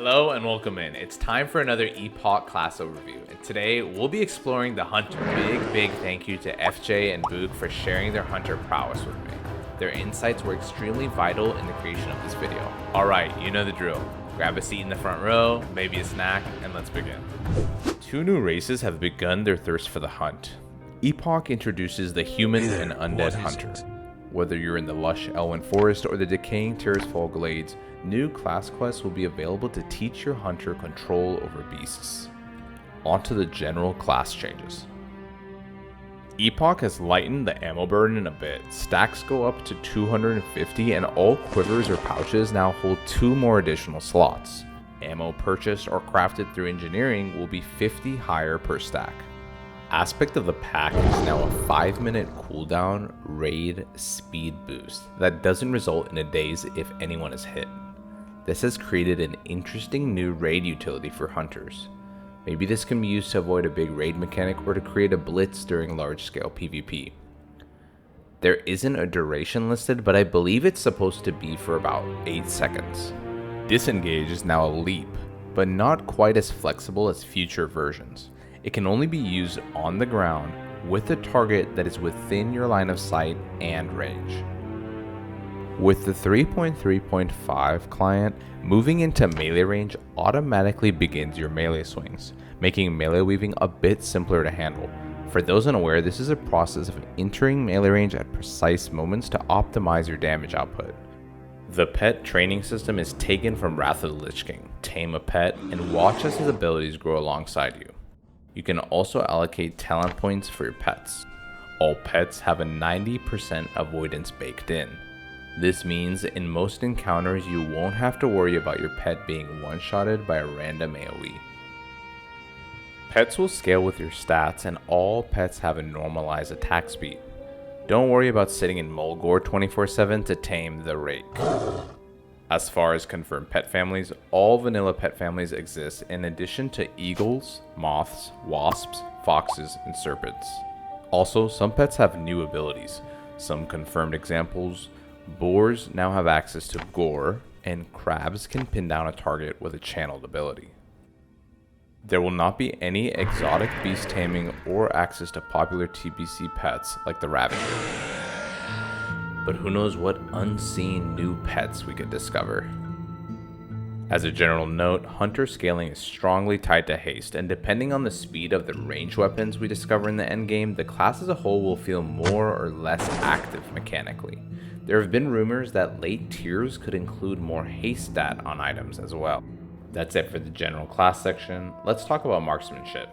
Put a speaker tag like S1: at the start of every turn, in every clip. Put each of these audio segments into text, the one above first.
S1: Hello and welcome in. It's time for another Epoch class overview, and today we'll be exploring the Hunter. Big thank you to FJ and Boog for sharing their Hunter prowess with me. Their insights were extremely vital in the creation of this video. Alright, you know the drill. Grab a seat in the front row, maybe a snack, and let's begin. Two new races have begun their thirst for the hunt. Epoch introduces the human and undead hunter. Whether you're in the lush Elwyn Forest or the decaying Tirisfal Glades, new class quests will be available to teach your hunter control over beasts. Onto the general class changes. Epoch has lightened the ammo burden a bit. Stacks go up to 250 and all quivers or pouches now hold 2 more additional slots. Ammo purchased or crafted through engineering will be 50 higher per stack. Aspect of the pack is now a 5-minute cooldown raid speed boost that doesn't result in a daze if anyone is hit. This has created an interesting new raid utility for hunters. Maybe this can be used to avoid a big raid mechanic or to create a blitz during large-scale PvP. There isn't a duration listed, but I believe it's supposed to be for about 8 seconds. Disengage is now a leap, but not quite as flexible as future versions. It can only be used on the ground with a target that is within your line of sight and range. With the 3.3.5 client, moving into melee range automatically begins your melee swings, making melee weaving a bit simpler to handle. For those unaware, this is a process of entering melee range at precise moments to optimize your damage output. The pet training system is taken from Wrath of the Lich King. Tame a pet and watch as his abilities grow alongside you. You can also allocate talent points for your pets. All pets have a 90% avoidance baked in. This means in most encounters you won't have to worry about your pet being one-shotted by a random AoE. Pets will scale with your stats and all pets have a normalized attack speed. Don't worry about sitting in Mulgore 24/7 to tame the Rake. As far as confirmed pet families, all vanilla pet families exist in addition to eagles, moths, wasps, foxes, and serpents. Also, some pets have new abilities. Some confirmed examples: boars now have access to gore, and crabs can pin down a target with a channeled ability. There will not be any exotic beast taming or access to popular TBC pets like the Ravager. But who knows what unseen new pets we could discover. As a general note, hunter scaling is strongly tied to haste, and depending on the speed of the ranged weapons we discover in the endgame, the class as a whole will feel more or less active mechanically. There have been rumors that late tiers could include more haste stat on items as well. That's it for the general class section. Let's talk about marksmanship.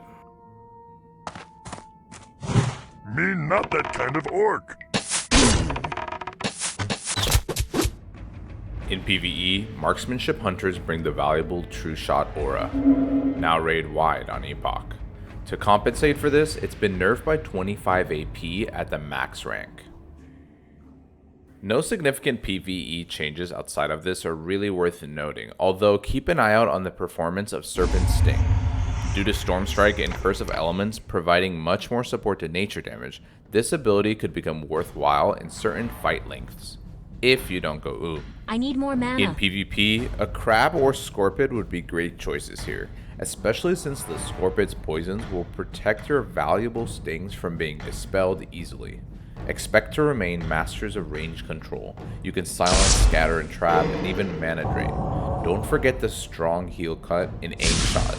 S2: Me not that kind of orc.
S1: In PvE, marksmanship hunters bring the valuable True Shot aura, now raid wide on Epoch. To compensate for this, it's been nerfed by 25 AP at the max rank. No significant PvE changes outside of this are really worth noting, although keep an eye out on the performance of Serpent Sting. Due to Storm Strike and Curse of Elements providing much more support to nature damage, this ability could become worthwhile in certain fight lengths, if you don't go ooh.
S3: I need more mana.
S1: In PvP, a crab or scorpion would be great choices here, especially since the scorpion's poisons will protect your valuable stings from being dispelled easily. Expect to remain masters of range control. You can silence, scatter, and trap, and even mana drain. Don't forget the strong heal cut in aim shot.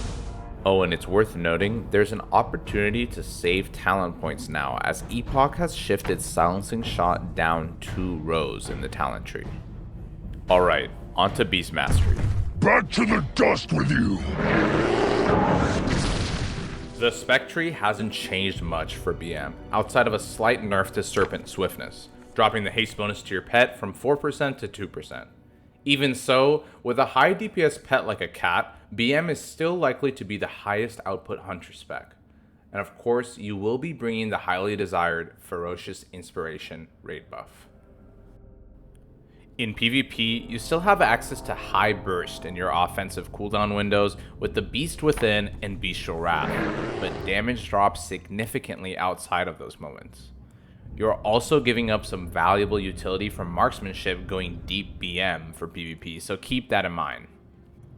S1: Oh, and it's worth noting, there's an opportunity to save talent points now, as Epoch has shifted silencing shot down 2 rows in the talent tree. Alright, onto Beast Mastery.
S2: Back to the dust with you.
S1: The spec tree hasn't changed much for BM, outside of a slight nerf to Serpent Swiftness, dropping the haste bonus to your pet from 4% to 2%. Even so, with a high DPS pet like a cat, BM is still likely to be the highest output hunter spec. And of course, you will be bringing the highly desired Ferocious Inspiration raid buff. In PvP, you still have access to High Burst in your offensive cooldown windows with the Beast Within and Bestial Wrath, but damage drops significantly outside of those moments. You're also giving up some valuable utility from Marksmanship going deep BM for PvP, so keep that in mind.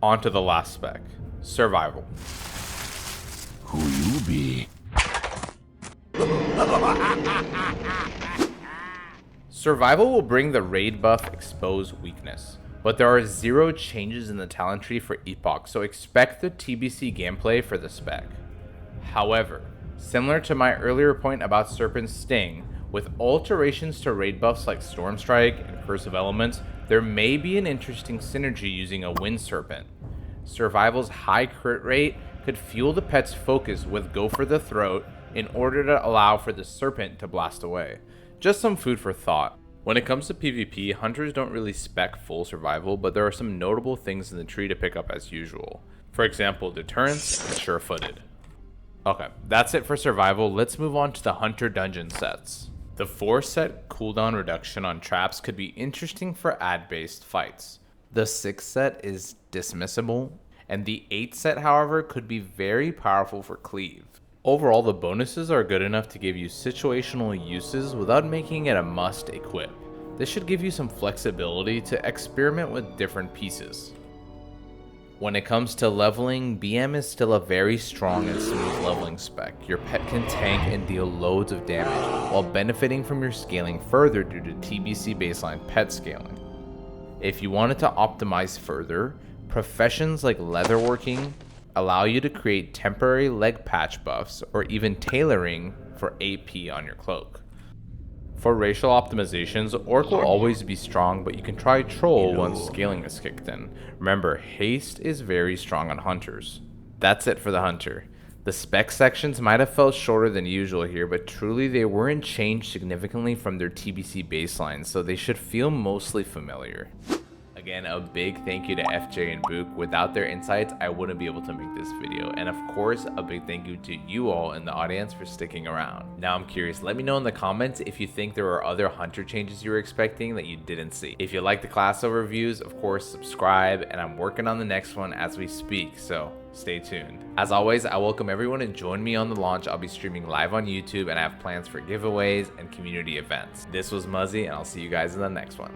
S1: On to the last spec, survival.
S2: Who you be?
S1: Survival will bring the raid buff Expose Weakness, but there are 0 changes in the talent tree for Epoch, so expect the TBC gameplay for the spec. However, similar to my earlier point about Serpent's Sting, with alterations to raid buffs like Storm Strike and Curse of Elements, there may be an interesting synergy using a Wind Serpent. Survival's high crit rate could fuel the pet's focus with Go for the Throat in order to allow for the Serpent to blast away. Just some food for thought. When it comes to PvP, hunters don't really spec full survival, but there are some notable things in the tree to pick up as usual. For example, deterrence and sure-footed. Okay, that's it for survival. Let's move on to the hunter dungeon sets. The 4-set cooldown reduction on traps could be interesting for ad-based fights. The 6-set is dismissible, and the 8-set, however, could be very powerful for cleave. Overall, the bonuses are good enough to give you situational uses without making it a must equip. This should give you some flexibility to experiment with different pieces. When it comes to leveling, BM is still a very strong and smooth leveling spec. Your pet can tank and deal loads of damage, while benefiting from your scaling further due to TBC baseline pet scaling. If you wanted to optimize further, professions like leatherworking allow you to create temporary leg patch buffs or even tailoring for AP on your cloak. For racial optimizations, Orc will always be strong, but you can try Troll once scaling is kicked in. Remember, haste is very strong on hunters. That's it for the hunter. The spec sections might have felt shorter than usual here, but truly they weren't changed significantly from their TBC baseline, so they should feel mostly familiar. Again, a big thank you to FJ and Book. Without their insights, I wouldn't be able to make this video. And of course, a big thank you to you all in the audience for sticking around. Now I'm curious, let me know in the comments if you think there are other hunter changes you were expecting that you didn't see. If you like the class overviews, of course, subscribe, and I'm working on the next one as we speak, so stay tuned. As always, I welcome everyone to join me on the launch. I'll be streaming live on YouTube, and I have plans for giveaways and community events. This was Muzzy, and I'll see you guys in the next one.